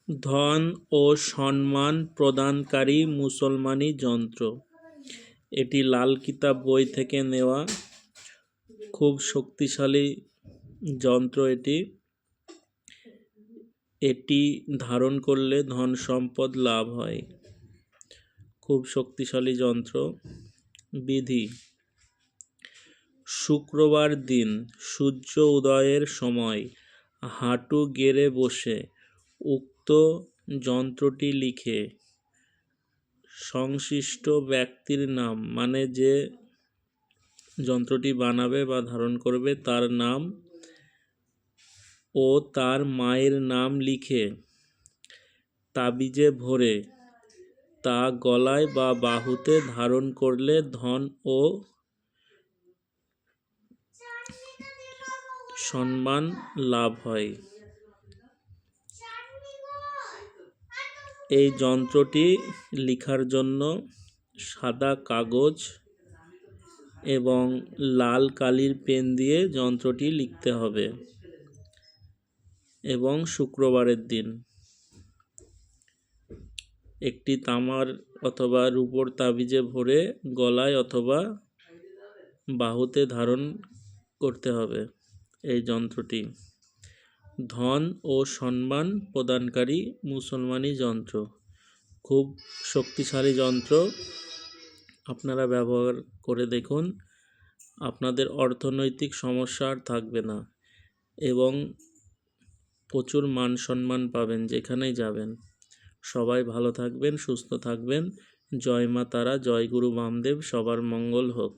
ধন ও সম্মান প্রদানকারী মুসলমানি যন্ত্র। এটি লাল কিতাব বই থেকে নেওয়া। খুব শক্তিশালী যন্ত্র এটি ধারণ করলে ধন সম্পদ লাভ হয়। খুব শক্তিশালী যন্ত্র। বিধি: শুক্রবার দিন সূর্য উদয়ের সময় হাঁটু গেড়ে বসে উক্ত যন্ত্রটি লিখে সংশ্লিষ্ট ব্যক্তির নাম, মানে যে যন্ত্রটি বানাবে বা ধারণ করবে তার নাম ও তার মায়ের নাম লিখে তাবিজে ভরে তা গলায় বা বাহুতে ধারণ করলে ধন ও সম্মান লাভ হয়। এই যন্ত্রটি লেখার জন্য সাদা কাগজ এবং লাল কালির পেন দিয়ে যন্ত্রটি লিখতে হবে এবং শুক্রবারের দিন একটি তামার অথবা রূপোর তাবিজে ভরে গলায় অথবা বাহুতে ধারণ করতে হবে। এই যন্ত্রটি ধন ও সম্মান প্রদানকারী মুসলমানি যন্ত্র। খুব শক্তিশালী যন্ত্র। আপনারা ব্যবহার করে দেখুন, আপনাদের অর্থনৈতিক সমস্যা আর থাকবে না এবং প্রচুর মান সম্মান পাবেন যেখানেই যাবেন। সবাই ভালো থাকবেন, সুস্থ থাকবেন। জয় মা তারা, জয় গুরু বামদেব। সবার মঙ্গল হোক।